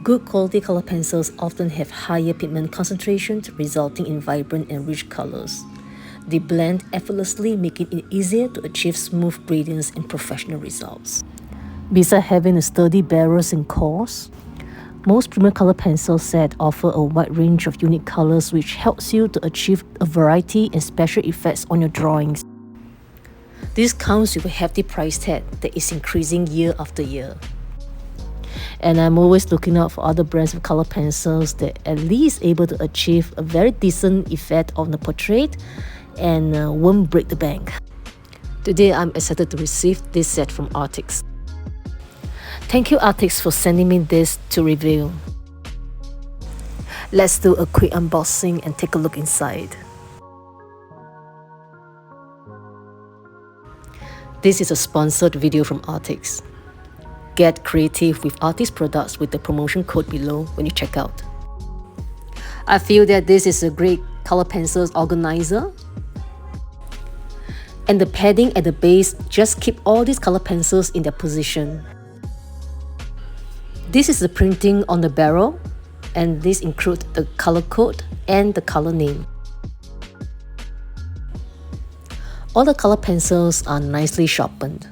Good quality color pencils often have higher pigment concentrations, resulting in vibrant and rich colors. They blend effortlessly, making it easier to achieve smooth gradients and professional results. Besides having a sturdy barrels and cores, most premium color pencil sets offer a wide range of unique colors which helps you to achieve a variety and special effects on your drawings. This comes with a hefty price tag that is increasing year after year. And I'm always looking out for other brands of color pencils that at least able to achieve a very decent effect on the portrait and won't break the bank. Today I'm excited to receive this set from Arrtx. Thank you Arrtx for sending me this to review. Let's do a quick unboxing and take a look inside. This is a sponsored video from Arrtx. Get creative with Arrtx products with the promotion code below when you check out. I feel that this is a great color pencils organizer. And the padding at the base just keep all these color pencils in their position. This is the printing on the barrel, and this includes the color code and the color name. All the color pencils are nicely sharpened.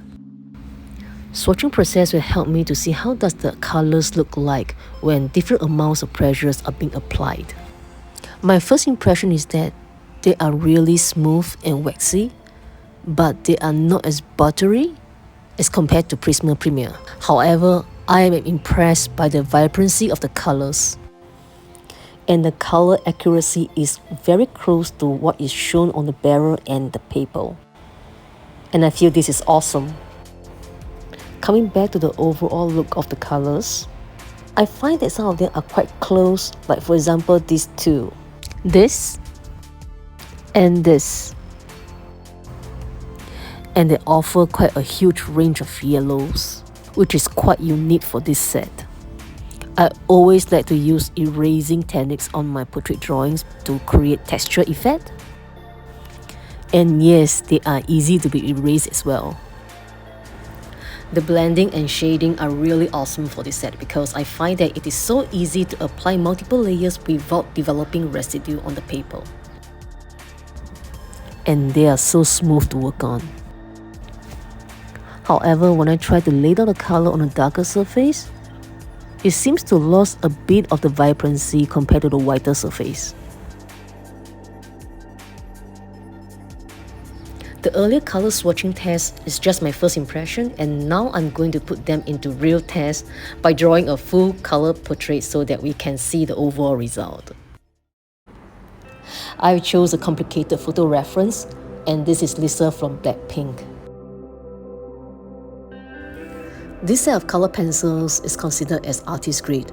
Swatching process will help me to see how does the colors look like when different amounts of pressures are being applied. My first impression is that they are really smooth and waxy, but they are not as buttery as compared to Prisma Premier. However, I am impressed by the vibrancy of the colors. And the color accuracy is very close to what is shown on the barrel and the paper. And I feel this is awesome. Coming back to the overall look of the colors, I find that some of them are quite close, like for example these two. This and this. And they offer quite a huge range of yellows, which is quite unique for this set. I always like to use erasing techniques on my portrait drawings to create texture effect. And yes, they are easy to be erased as well. The blending and shading are really awesome for this set because I find that it is so easy to apply multiple layers without developing residue on the paper. And they are so smooth to work on. However, when I try to lay down the color on a darker surface, it seems to lose a bit of the vibrancy compared to the whiter surface. The earlier color swatching test is just my first impression, and now I'm going to put them into real test by drawing a full color portrait so that we can see the overall result. I chose a complicated photo reference, and this is Lisa from Blackpink. This set of color pencils is considered as artist grade,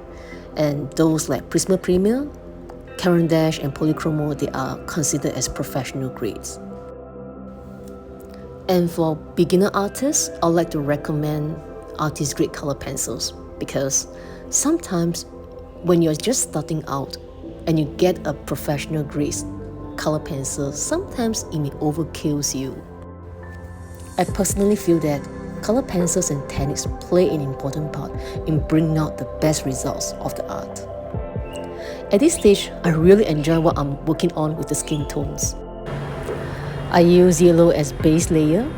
and those like Prisma Premier, Caran d'Ache and Polychromo, they are considered as professional grades. And for beginner artists, I'd like to recommend artist grade color pencils because sometimes when you're just starting out and you get a professional grade color pencil, sometimes it may overkill you. I personally feel that color pencils and techniques play an important part in bringing out the best results of the art. At this stage, I really enjoy what I'm working on with the skin tones. I use yellow as base layer,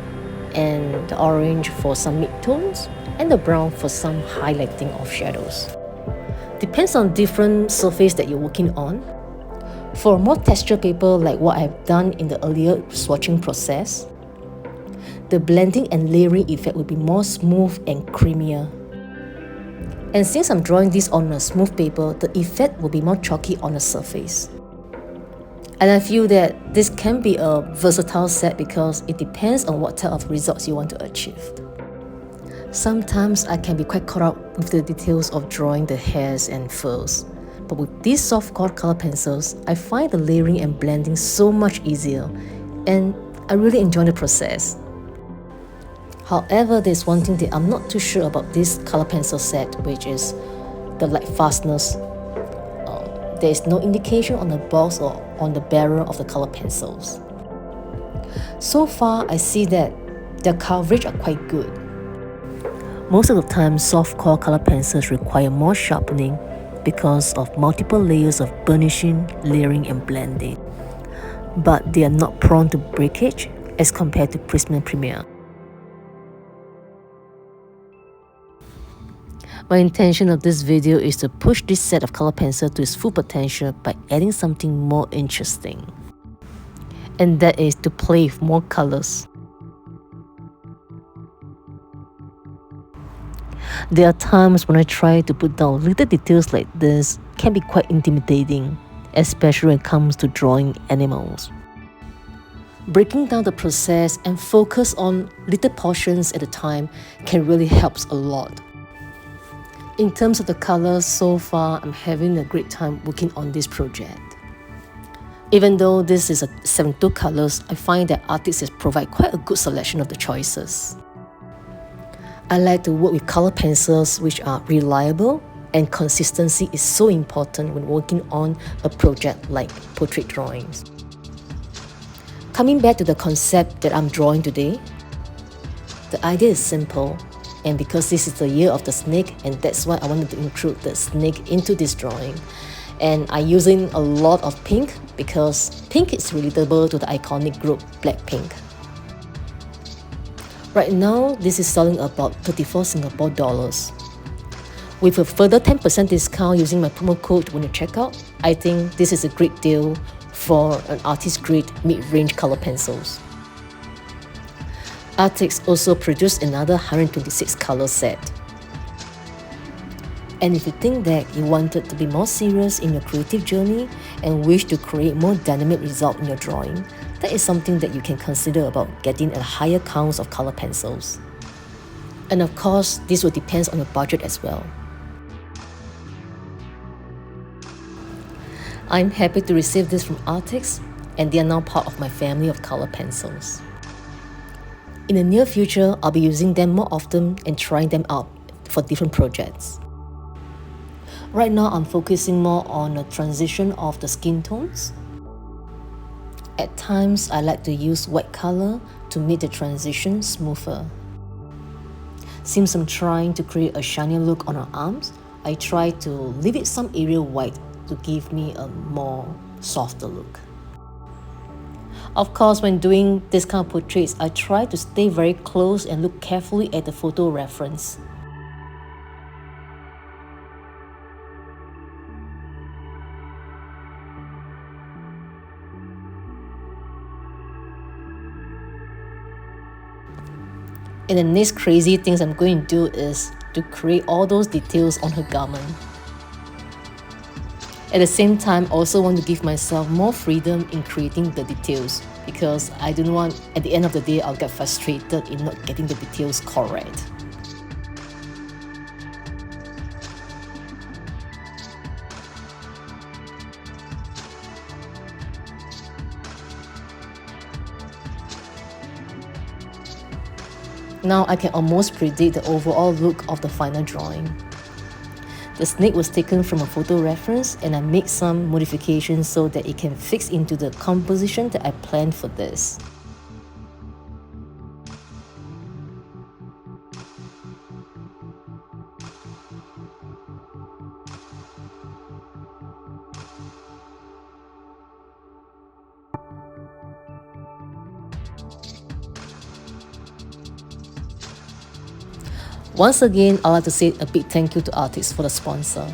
and the orange for some mid-tones, and the brown for some highlighting of shadows. Depends on different surface that you're working on. For more texture paper like what I've done in the earlier swatching process, the blending and layering effect will be more smooth and creamier. And since I'm drawing this on a smooth paper, the effect will be more chalky on the surface. And I feel that this can be a versatile set because it depends on what type of results you want to achieve. Sometimes I can be quite caught up with the details of drawing the hairs and furs. But with these soft core color pencils, I find the layering and blending so much easier, and I really enjoy the process. However, there's one thing that I'm not too sure about this color pencil set, which is the light fastness. There is no indication on the box or on the barrel of the color pencils. So far, I see that their coverage are quite good. Most of the time, soft-core color pencils require more sharpening because of multiple layers of burnishing, layering, and blending. But they are not prone to breakage as compared to Prism and Premiere. My intention of this video is to push this set of color pencil to its full potential by adding something more interesting. And that is to play with more colors. There are times when I try to put down little details like this can be quite intimidating, especially when it comes to drawing animals. Breaking down the process and focus on little portions at a time can really help a lot. In terms of the colors, so far I'm having a great time working on this project. Even though this is a 72 colors, I find that Arrtx has provided quite a good selection of the choices. I like to work with color pencils which are reliable, and consistency is so important when working on a project like portrait drawings. Coming back to the concept that I'm drawing today, the idea is simple, and because this is the year of the snake, and that's why I wanted to include the snake into this drawing. And I'm using a lot of pink because pink is relatable to the iconic group Blackpink. Right now, this is selling about 34 Singapore dollars. With a further 10% discount using my promo code when you check out, I think this is a great deal for an artist-grade mid-range color pencils. Arrtx also produced another 126 color set. And if you think that you wanted to be more serious in your creative journey and wish to create more dynamic result in your drawing, that is something that you can consider about getting a higher count of color pencils. And of course, this will depend on your budget as well. I'm happy to receive this from Arrtx, and they are now part of my family of color pencils. In the near future, I'll be using them more often and trying them out for different projects. Right now, I'm focusing more on the transition of the skin tones. At times, I like to use white color to make the transition smoother. Since I'm trying to create a shinier look on her arms, I try to leave it some area white to give me a more softer look. Of course, when doing this kind of portraits, I try to stay very close and look carefully at the photo reference. And the next crazy things I'm going to do is to create all those details on her garment. At the same time, I also want to give myself more freedom in creating the details because I don't want, at the end of the day, I'll get frustrated in not getting the details correct. Now I can almost predict the overall look of the final drawing. The snake was taken from a photo reference, and I made some modifications so that it can fix into the composition that I planned for this. Once again, I'd like to say a big thank you to Arrtx for the sponsor.